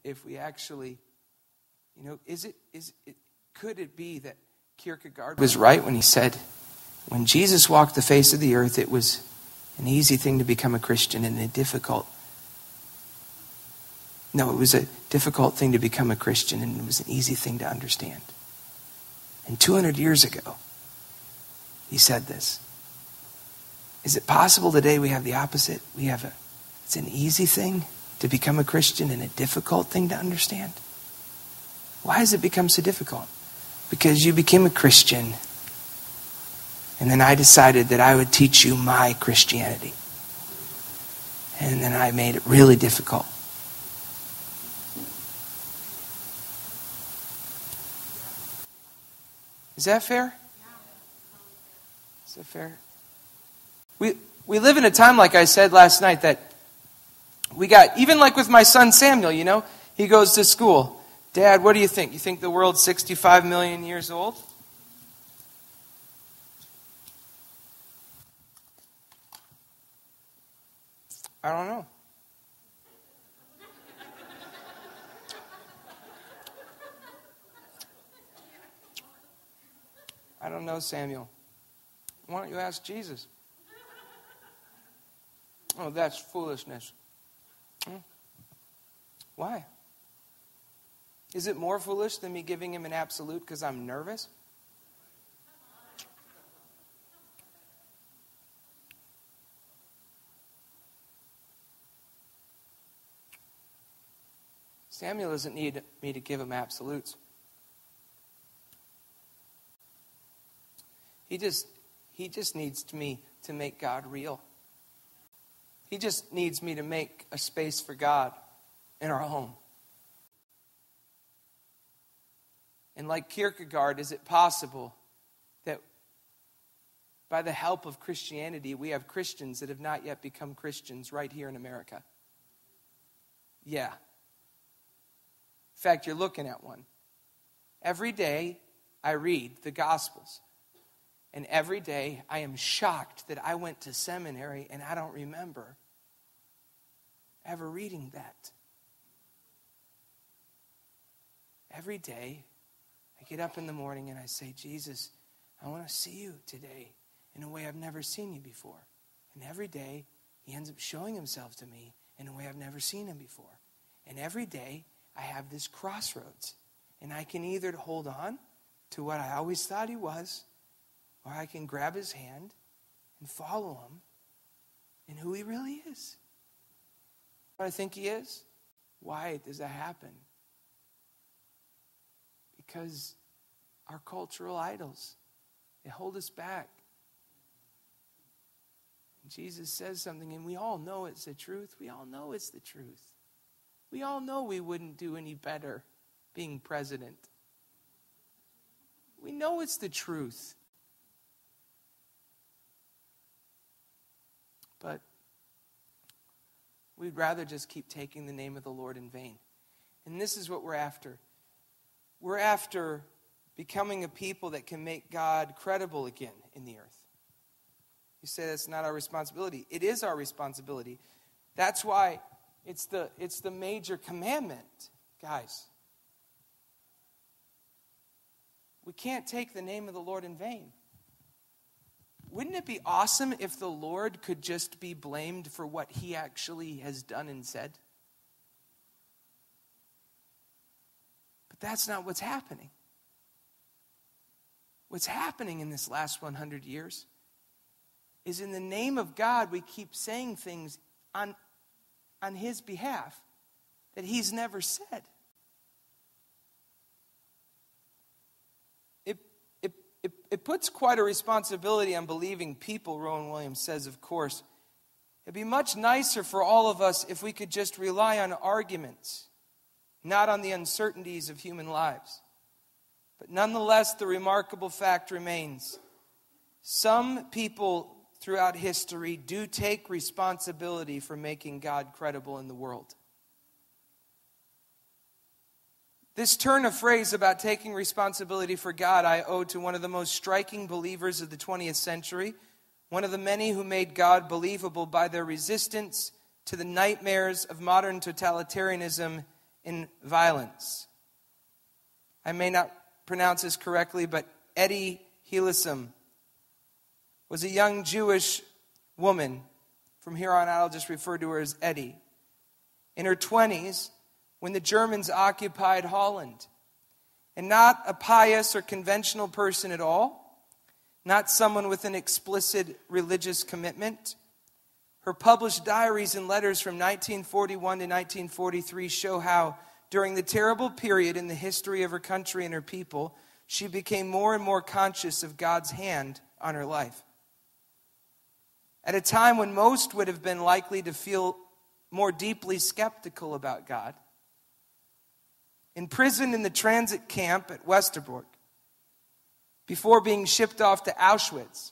if we actually, could it be that Kierkegaard was right when he said, when Jesus walked the face of the earth, it was an easy thing to become a Christian and it was a difficult thing to become a Christian and it was an easy thing to understand. And 200 years ago, he said this. Is it possible today we have the opposite? It's an easy thing to become a Christian and a difficult thing to understand? Why has it become so difficult? Because you became a Christian and then I decided that I would teach you my Christianity. And then I made it really difficult. Is that fair? Is that fair? We live in a time, like I said last night, that we got, even like with my son Samuel, he goes to school. Dad, what do you think? You think the world's 65 million years old? I don't know. I don't know, Samuel. Why don't you ask Jesus? Oh, that's foolishness. Why? Is it more foolish than me giving him an absolute because I'm nervous? Samuel doesn't need me to give him absolutes. He just needs me to make God real. He just needs me to make a space for God in our home. And like Kierkegaard, is it possible that by the help of Christianity, we have Christians that have not yet become Christians right here in America? Yeah. In fact, you're looking at one. Every day I read the Gospels. And every day I am shocked that I went to seminary and I don't remember ever reading that. Every day I get up in the morning and I say, Jesus, I want to see you today in a way I've never seen you before. And every day he ends up showing himself to me in a way I've never seen him before. And every day I have this crossroads. And I can either hold on to what I always thought he was, or I can grab his hand and follow him in who he really is. What I think he is? Why does that happen? Because our cultural idols, they hold us back. And Jesus says something, and we all know it's the truth. We all know it's the truth. We all know we wouldn't do any better being president. We know it's the truth. But we'd rather just keep taking the name of the Lord in vain. And this is what we're after. We're after becoming a people that can make God credible again in the earth. You say that's not our responsibility. It is our responsibility. That's why it's the major commandment, guys. We can't take the name of the Lord in vain. Wouldn't it be awesome if the Lord could just be blamed for what he actually has done and said? But that's not what's happening. What's happening in this last 100 years is in the name of God, we keep saying things on his behalf that he's never said. It puts quite a responsibility on believing people, Rowan Williams says, of course. It'd be much nicer for all of us if we could just rely on arguments, not on the uncertainties of human lives. But nonetheless, the remarkable fact remains. Some people throughout history do take responsibility for making God credible in the world. This turn of phrase about taking responsibility for God I owe to one of the most striking believers of the 20th century, one of the many who made God believable by their resistance to the nightmares of modern totalitarianism in violence. I may not pronounce this correctly, but Etty Hillesum was a young Jewish woman. From here on out, I'll just refer to her as Etty. In her 20s, when the Germans occupied Holland. And not a pious or conventional person at all, not someone with an explicit religious commitment. Her published diaries and letters from 1941 to 1943 show how, during the terrible period in the history of her country and her people, she became more and more conscious of God's hand on her life. At a time when most would have been likely to feel more deeply skeptical about God, imprisoned in the transit camp at Westerbork, before being shipped off to Auschwitz,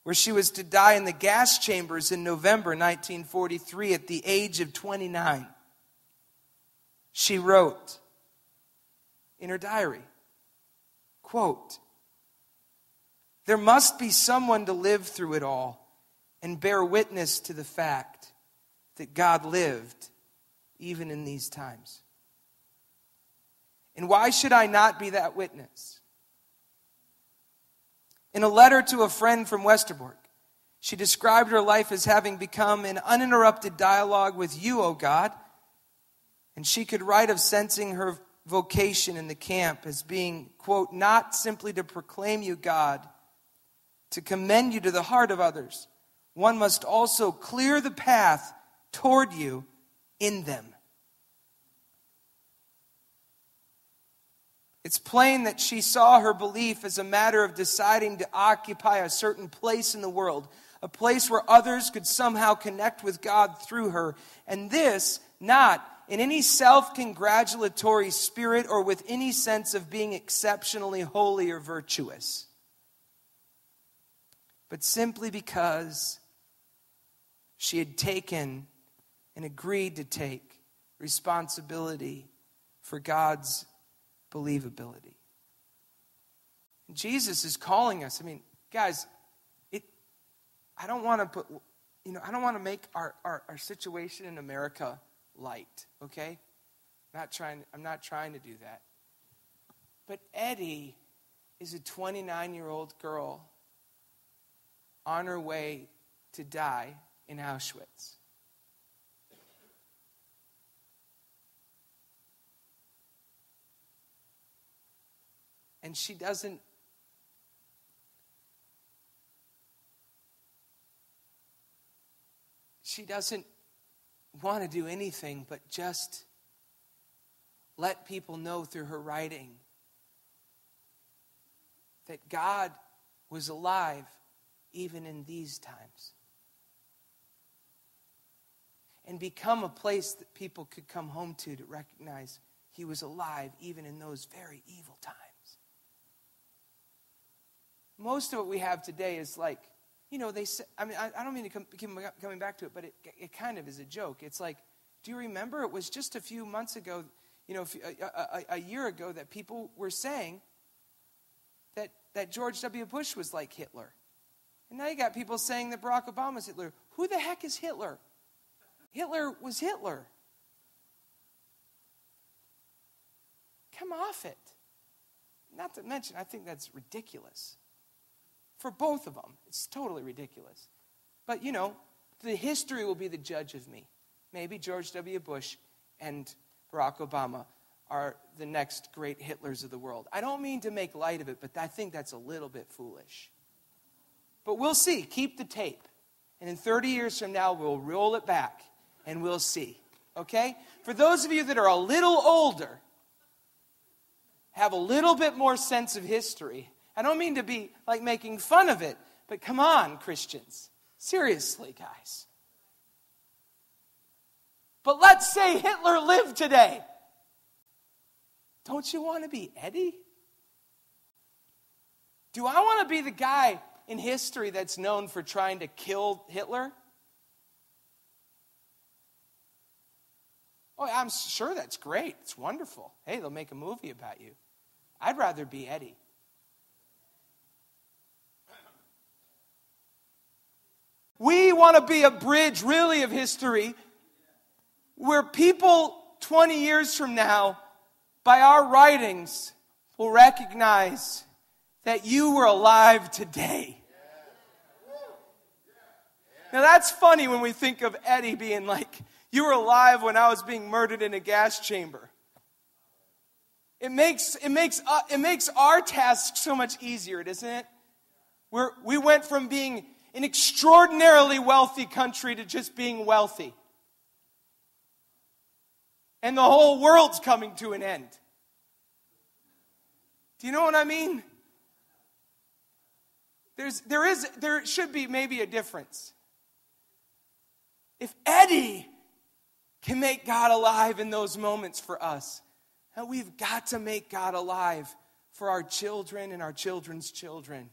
where she was to die in the gas chambers in November 1943 at the age of 29. She wrote in her diary, quote, "There must be someone to live through it all and bear witness to the fact that God lived even in these times. And why should I not be that witness?" In a letter to a friend from Westerbork, she described her life as having become an uninterrupted dialogue with you, O God. And she could write of sensing her vocation in the camp as being, quote, "not simply to proclaim you, God, to commend you to the heart of others. One must also clear the path toward you in them." It's plain that she saw her belief as a matter of deciding to occupy a certain place in the world, a place where others could somehow connect with God through her, and this not in any self-congratulatory spirit or with any sense of being exceptionally holy or virtuous, but simply because she had taken and agreed to take responsibility for God's believability. And Jesus is calling us. I mean, guys, I don't want to make our situation in America light, okay? I'm not trying to do that. But Etty is a 29-year-old girl on her way to die in Auschwitz. And she doesn't want to do anything but just let people know through her writing that God was alive even in these times. And become a place that people could come home to recognize He was alive even in those very evil times. Most of what we have today is like, they say, I don't mean to keep coming back to it, but it kind of is a joke. It's like, do you remember it was just a few months ago, a year ago, that people were saying that George W. Bush was like Hitler. And now you got people saying that Barack Obama's Hitler. Who the heck is Hitler? Hitler was Hitler. Come off it. Not to mention, I think that's ridiculous. For both of them, it's totally ridiculous. But, the history will be the judge of me. Maybe George W. Bush and Barack Obama are the next great Hitlers of the world. I don't mean to make light of it, but I think that's a little bit foolish. But we'll see. Keep the tape. And in 30 years from now, we'll roll it back and we'll see. Okay? For those of you that are a little older, have a little bit more sense of history, I don't mean to be like making fun of it, but come on, Christians. Seriously, guys. But let's say Hitler lived today. Don't you want to be Etty? Do I want to be the guy in history that's known for trying to kill Hitler? Oh, I'm sure that's great. It's wonderful. Hey, they'll make a movie about you. I'd rather be Etty. We want to be a bridge, really, of history where people 20 years from now, by our writings, will recognize that you were alive today. Now that's funny when we think of Etty being like, you were alive when I was being murdered in a gas chamber. It makes our task so much easier, doesn't it? We went from being an extraordinarily wealthy country to just being wealthy. And the whole world's coming to an end. Do you know what I mean? There should be maybe a difference. If Etty can make God alive in those moments for us, now we've got to make God alive for our children and our children's children.